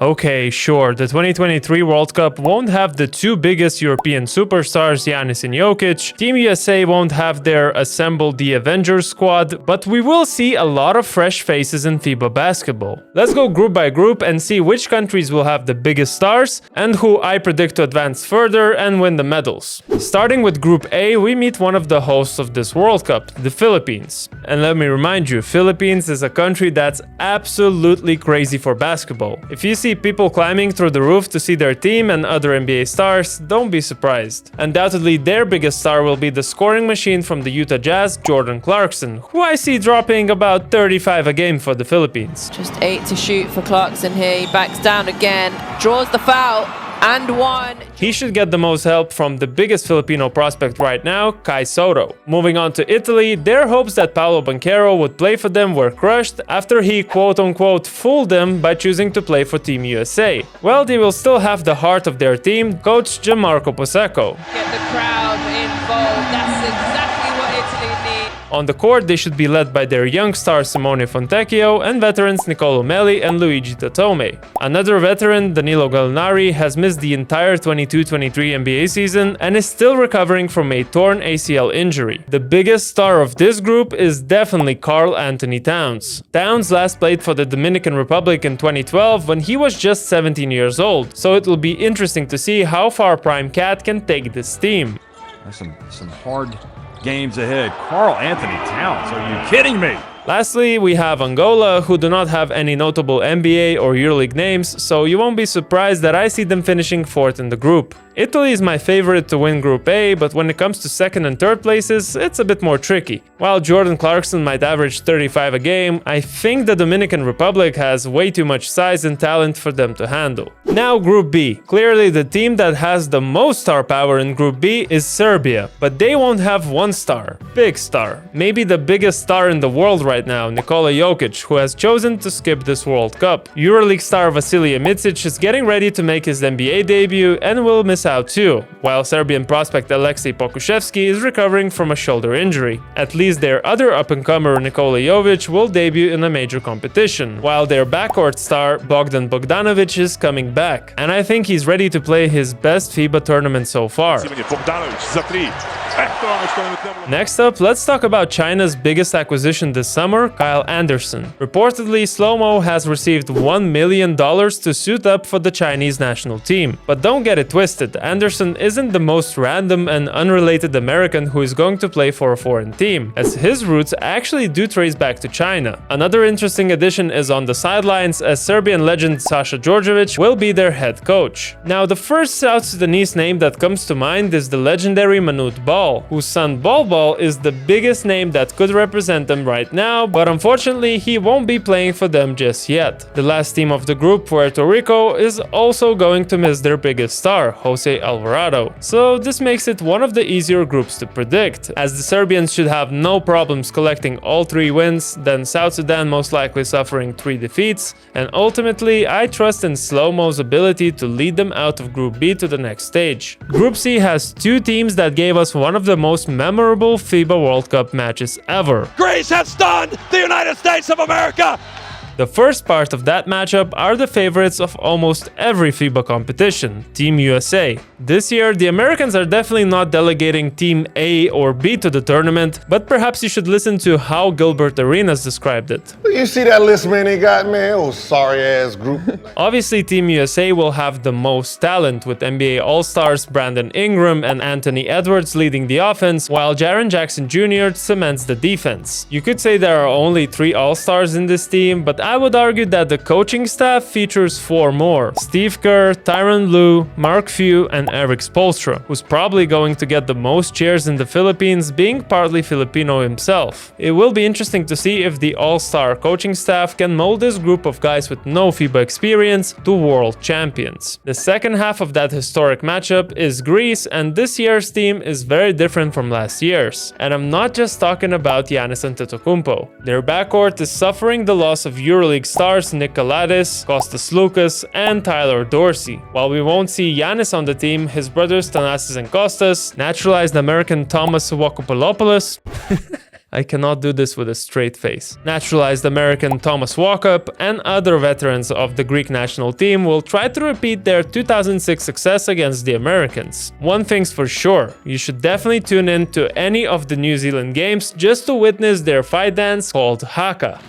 Okay, sure, the 2023 World Cup won't have the two biggest European superstars, Giannis and Jokic. Team USA won't have their Assemble the Avengers squad, but we will see a lot of fresh faces in FIBA basketball. Let's go group by group and see which countries will have the biggest stars and who I predict to advance further and win the medals. Starting with Group A, we meet one of the hosts of this World Cup, the Philippines. And let me remind you, Philippines is a country that's absolutely crazy for basketball. If you see people climbing through the roof to see their team and other NBA stars, don't be surprised. Undoubtedly, their biggest star will be the scoring machine from the Utah Jazz, Jordan Clarkson, who I see dropping about 35 a game for the Philippines. Just 8 to shoot for Clarkson here. He backs down again, draws the foul, and one. He should get the most help from the biggest Filipino prospect right now, Kai Soto. Moving on to Italy, their hopes that Paolo Banchero would play for them were crushed after he quote-unquote fooled them by choosing to play for Team USA. Well, they will still have the heart of their team, coach Gianmarco Posecco. Get the crowd involved. That's exactly what Italy needs. On the court, they should be led by their young stars Simone Fontecchio and veterans Nicolo Melli and Luigi Tatome. Another veteran, Danilo Gallinari, has missed the entire 22-23 NBA season and is still recovering from a torn ACL injury. The biggest star of this group is definitely Karl-Anthony Towns. Towns last played for the Dominican Republic in 2012 when he was just 17 years old, so it will be interesting to see how far Prime Cat can take this team. There's some hard games ahead. Karl-Anthony Towns, are you kidding me? Lastly, we have Angola, who do not have any notable NBA or EuroLeague names, so you won't be surprised that I see them finishing fourth in the group. Italy is my favorite to win Group A, but when it comes to second and third places, it's a bit more tricky. While Jordan Clarkson might average 35 a game, I think the Dominican Republic has way too much size and talent for them to handle. Now Group B. Clearly the team that has the most star power in Group B is Serbia, but they won't have one star. Big star. Maybe the biggest star in the world right now, Nikola Jokic, who has chosen to skip this World Cup. EuroLeague star Vasilije Micic is getting ready to make his NBA debut and will miss out too, while Serbian prospect Aleksej Pokuševski is recovering from a shoulder injury. At least their other up-and-comer Nikola Jovic will debut in a major competition, while their backcourt star Bogdan Bogdanovic is coming back, and I think he's ready to play his best FIBA tournament so far. Next up, let's talk about China's biggest acquisition this summer, Kyle Anderson. Reportedly, Slow-Mo has received $1 million to suit up for the Chinese national team. But don't get it twisted, Anderson isn't the most random and unrelated American who is going to play for a foreign team, as his roots actually do trace back to China. Another interesting addition is on the sidelines, as Serbian legend Sasha Djordjevic will be their head coach. Now, the first South Sudanese name that comes to mind is the legendary Manute Ball, whose son Ball is the biggest name that could represent them right now, but unfortunately he won't be playing for them just yet. The last team of the group, Puerto Rico, is also going to miss their biggest star, Jose Alvarado. So this makes it one of the easier groups to predict, as the Serbians should have no problems collecting all 3 wins, then South Sudan most likely suffering 3 defeats, and ultimately I trust in Slow-Mo's ability to lead them out of Group B to the next stage. Group C has 2 teams that gave us one of the most memorable FIBA World Cup matches ever. Greece has stunned the United States of America! The first part of that matchup are the favorites of almost every FIBA competition, Team USA. This year, the Americans are definitely not delegating Team A or B to the tournament, but perhaps you should listen to how Gilbert Arenas described it. You see that list, man, they got, man? Oh, sorry-ass group. Obviously, Team USA will have the most talent, with NBA All-Stars Brandon Ingram and Anthony Edwards leading the offense, while Jaren Jackson Jr. cements the defense. You could say there are only 3 All-Stars in this team, but I would argue that the coaching staff features 4 more: Steve Kerr, Tyronn Lue, Mark Few, and Eric Spoelstra, who's probably going to get the most cheers in the Philippines, being partly Filipino himself. It will be interesting to see if the all-star coaching staff can mold this group of guys with no FIBA experience to world champions. The second half of that historic matchup is Greece, and this year's team is very different from last year's. And I'm not just talking about Giannis Antetokounmpo. Their backcourt is suffering the loss of EuroLeague stars Nick Galadis, Kostas Lukas, and Tyler Dorsey. While we won't see Giannis on the team, his brothers Thanasis and Kostas, naturalized American Thomas Wakopoulos, I cannot do this with a straight face. Naturalized American Thomas Walkup and other veterans of the Greek national team will try to repeat their 2006 success against the Americans. One thing's for sure, you should definitely tune in to any of the New Zealand games just to witness their fight dance called haka.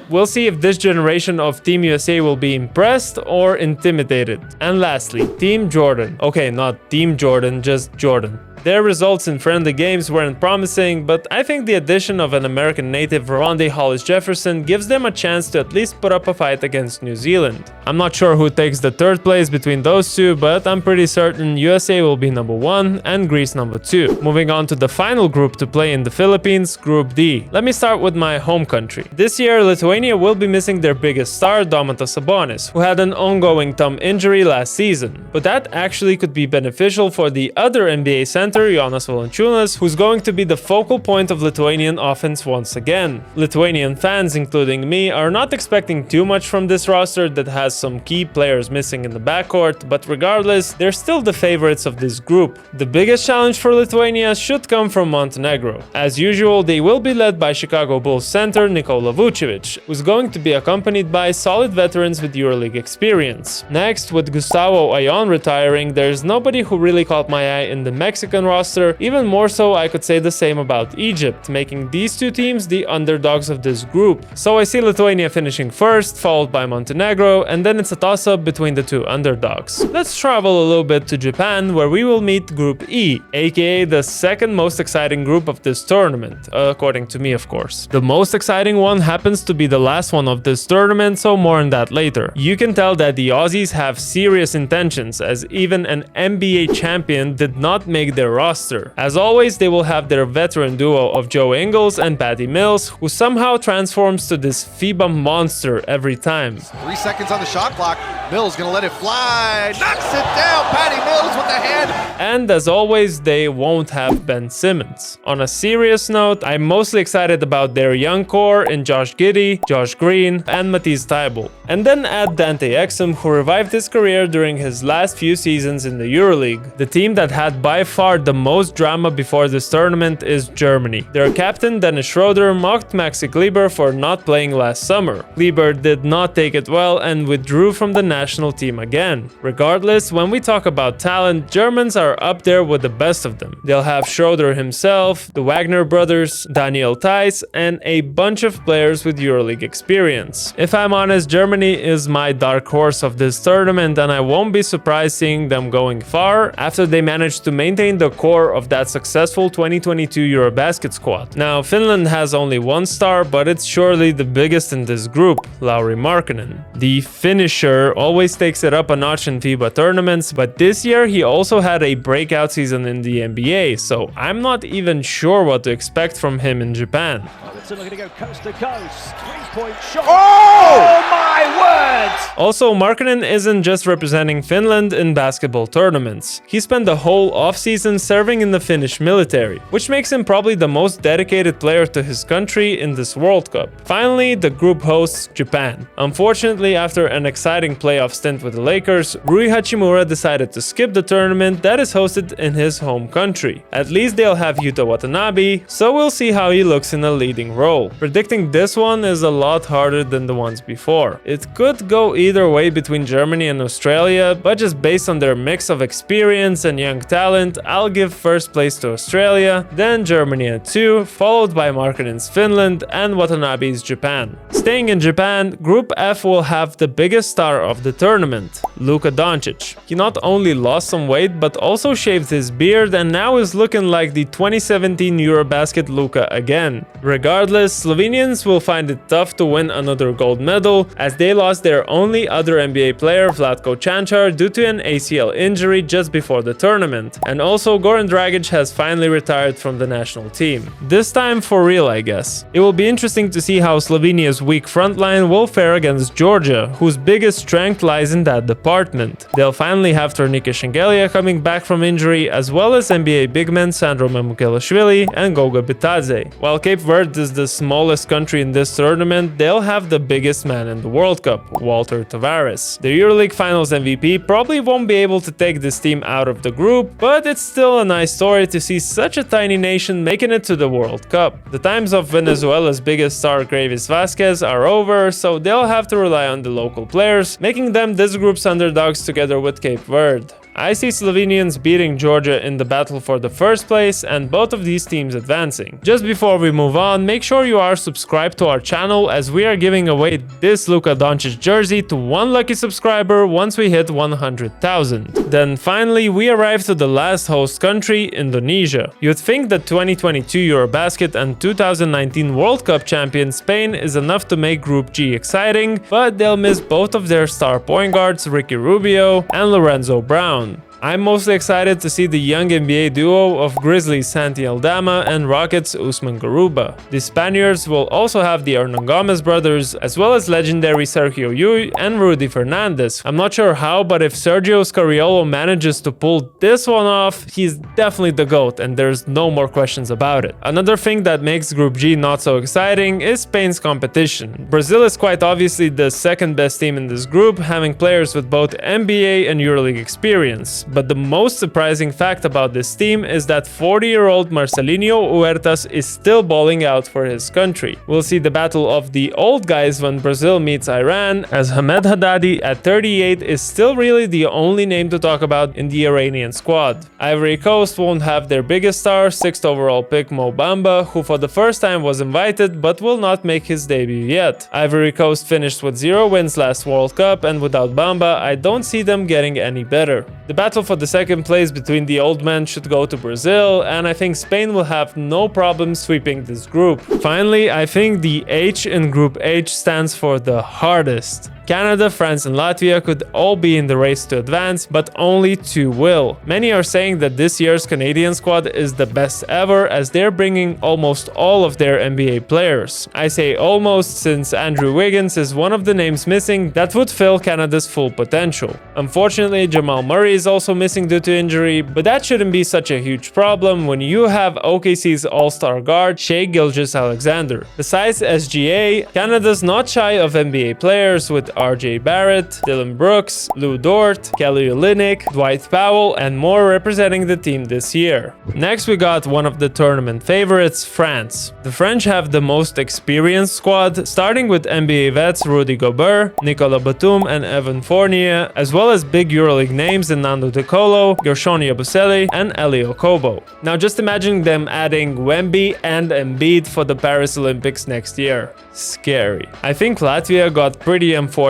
We'll see if this generation of Team USA will be impressed or intimidated. And lastly, Team Jordan. Okay, not Team Jordan, just Jordan. Their results in friendly games weren't promising, but I think the addition of an American native, Rondae Hollis-Jefferson, gives them a chance to at least put up a fight against New Zealand. I'm not sure who takes the third place between those two, but I'm pretty certain USA will be number 1 and Greece number 2. Moving on to the final group to play in the Philippines, Group D. Let me start with my home country. This year, Lithuania will be missing their biggest star, Domantas Sabonis, who had an ongoing thumb injury last season. But that actually could be beneficial for the other NBA center, Jonas Valanciunas, who's going to be the focal point of Lithuanian offense once again. Lithuanian fans, including me, are not expecting too much from this roster that has some key players missing in the backcourt, but regardless, they're still the favorites of this group. The biggest challenge for Lithuania should come from Montenegro. As usual, they will be led by Chicago Bulls center Nikola Jokic, who's going to be accompanied by solid veterans with EuroLeague experience. Next, with Gustavo Ayón retiring, there's nobody who really caught my eye in the Mexican roster. Even more so, I could say the same about Egypt, making these two teams the underdogs of this group. So I see Lithuania finishing first, followed by Montenegro, and then it's a toss-up between the two underdogs. Let's travel a little bit to Japan, where we will meet Group E, aka the second most exciting group of this tournament, according to me of course. The most exciting one happens to be the last one of this tournament, so more on that later. You can tell that the Aussies have serious intentions, as even an NBA champion did not make their roster. As always, they will have their veteran duo of Joe Ingles and Patty Mills, who somehow transforms to this FIBA monster every time. 3 seconds on the shot clock. Mills gonna let it fly. Knocks it down. Patty Mills with the hand. And as always, they won't have Ben Simmons. On a serious note, I'm mostly excited about their young core in Josh Giddey, Josh Green, and Matisse Thybulle. And then add Dante Exum, who revived his career during his last few seasons in the EuroLeague. The team that had by far the most drama before this tournament is Germany. Their captain Dennis Schroeder mocked Maxi Kleber for not playing last summer. Kleber did not take it well and withdrew from the national team again. Regardless, when we talk about talent, Germans are up there with the best of them. They'll have Schroeder himself, the Wagner brothers, Daniel Theis, and a bunch of players with EuroLeague experience. If I'm honest, Germany is my dark horse of this tournament, and I won't be surprised seeing them going far after they managed to maintain the core of that successful 2022 Eurobasket squad. Now, Finland has only one star, but it's surely the biggest in this group, Lauri Markkanen. The finisher always takes it up a notch in FIBA tournaments, but this year he also had a breakout season in the NBA, so I'm not even sure what to expect from him in Japan. Looking to go coast to coast. 3-point shot. Oh my word! Also, Markkanen isn't just representing Finland in basketball tournaments. He spent the whole offseason serving in the Finnish military, which makes him probably the most dedicated player to his country in this World Cup. Finally, the group hosts Japan. Unfortunately, after an exciting playoff stint with the Lakers, Rui Hachimura decided to skip the tournament that is hosted in his home country. At least they'll have Yuta Watanabe, so we'll see how he looks in a leading role. Predicting this one is a lot harder than the ones before. It could go either way between Germany and Australia, but just based on their mix of experience and young talent, I'll give first place to Australia, then Germany at 2, followed by Markkanen's Finland and Watanabe's Japan. Staying in Japan, Group F will have the biggest star of the tournament, Luka Doncic. He not only lost some weight, but also shaved his beard and now is looking like the 2017 Eurobasket Luka again. Regardless, Slovenians will find it tough to win another gold medal, as they lost their only other NBA player, Vlatko Cancar, due to an ACL injury just before the tournament. And also, Goran Dragic has finally retired from the national team. This time for real, I guess. It will be interesting to see how Slovenia's weak frontline will fare against Georgia, whose biggest strength lies in that department. department. They'll finally have Tornike Shengelia coming back from injury, as well as NBA big men Sandro Mamukelashvili and Goga Bitadze. While Cape Verde is the smallest country in this tournament, they'll have the biggest man in the World Cup, Walter Tavares. The EuroLeague Finals MVP probably won't be able to take this team out of the group, but it's still a nice story to see such a tiny nation making it to the World Cup. The times of Venezuela's biggest star Gravis Vasquez are over, so they'll have to rely on the local players, making them this group's underdogs together with Cape Verde. I see Slovenians beating Georgia in the battle for the first place and both of these teams advancing. Just before we move on, make sure you are subscribed to our channel as we are giving away this Luka Doncic jersey to one lucky subscriber once we hit 100,000. Then finally, we arrive to the last host country, Indonesia. You'd think that 2022 Eurobasket and 2019 World Cup champion Spain is enough to make Group G exciting, but they'll miss both of their star point guards Ricky Rubio and Lorenzo Brown. I'm mostly excited to see the young NBA duo of Grizzlies Santi Aldama and Rockets Usman Garuba. The Spaniards will also have the Hernan Gomez brothers, as well as legendary Sergio Llull and Rudy Fernandez. I'm not sure how, but if Sergio Scariolo manages to pull this one off, he's definitely the GOAT and there's no more questions about it. Another thing that makes Group G not so exciting is Spain's competition. Brazil is quite obviously the second best team in this group, having players with both NBA and EuroLeague experience. But the most surprising fact about this team is that 40-year-old Marcelinho Huertas is still balling out for his country. We'll see the battle of the old guys when Brazil meets Iran, as Hamed Haddadi at 38 is still really the only name to talk about in the Iranian squad. Ivory Coast won't have their biggest star, 6th overall pick Mo Bamba, who for the first time was invited but will not make his debut yet. Ivory Coast finished with 0 wins last World Cup, and without Bamba, I don't see them getting any better. The battle for the second place between the old men should go to Brazil, and I think Spain will have no problem sweeping this group. Finally, I think the H in Group H stands for the hardest. Canada, France and Latvia could all be in the race to advance, but only 2 will. Many are saying that this year's Canadian squad is the best ever, as they're bringing almost all of their NBA players. I say almost since Andrew Wiggins is one of the names missing that would fill Canada's full potential. Unfortunately, Jamal Murray is also missing due to injury, but that shouldn't be such a huge problem when you have OKC's all-star guard Shai Gilgeous-Alexander. Besides SGA, Canada's not shy of NBA players with RJ Barrett, Dylan Brooks, Lou Dort, Kelly Olynyk, Dwight Powell, and more representing the team this year. Next, we got one of the tournament favorites, France. The French have the most experienced squad, starting with NBA vets Rudy Gobert, Nicolas Batum, and Evan Fournier, as well as big EuroLeague names in Nando De Colo, Gershon Yabusele, and Eli Okobo. Now just imagine them adding Wemby and Embiid for the Paris Olympics next year. Scary. I think Latvia got pretty unfortunate.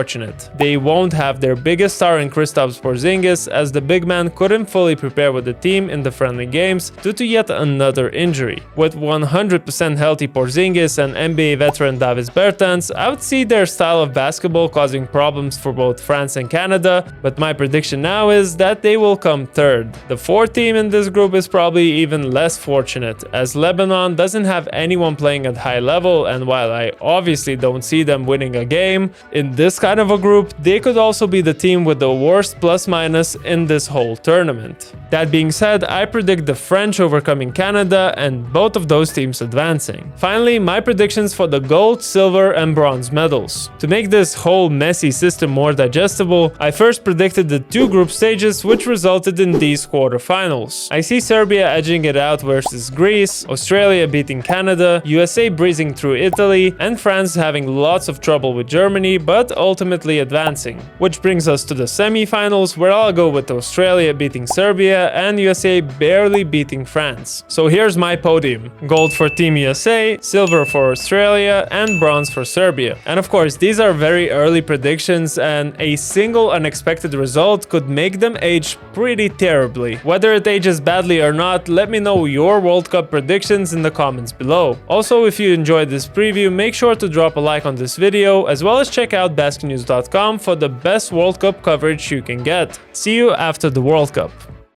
They won't have their biggest star in Kristaps Porzingis, as the big man couldn't fully prepare with the team in the friendly games due to yet another injury. With 100% healthy Porzingis and NBA veteran Davis Bertans, I would see their style of basketball causing problems for both France and Canada, but my prediction now is that they will come third. The fourth team in this group is probably even less fortunate, as Lebanon doesn't have anyone playing at high level, and while I obviously don't see them winning a game, in this kind of a group, they could also be the team with the worst plus-minus in this whole tournament. That being said, I predict the French overcoming Canada and both of those teams advancing. Finally, my predictions for the gold, silver, and bronze medals. To make this whole messy system more digestible, I first predicted the 2 group stages, which resulted in these quarterfinals. I see Serbia edging it out versus Greece, Australia beating Canada, USA breezing through Italy, and France having lots of trouble with Germany, but ultimately advancing. Which brings us to the semi-finals, where I'll go with Australia beating Serbia and USA barely beating France. So here's my podium. Gold for Team USA, silver for Australia, and bronze for Serbia. And of course, these are very early predictions, and a single unexpected result could make them age pretty terribly. Whether it ages badly or not, let me know your World Cup predictions in the comments below. Also, if you enjoyed this preview, make sure to drop a like on this video, as well as check out BasketNews.com for the best World Cup coverage you can get. See you after the World Cup.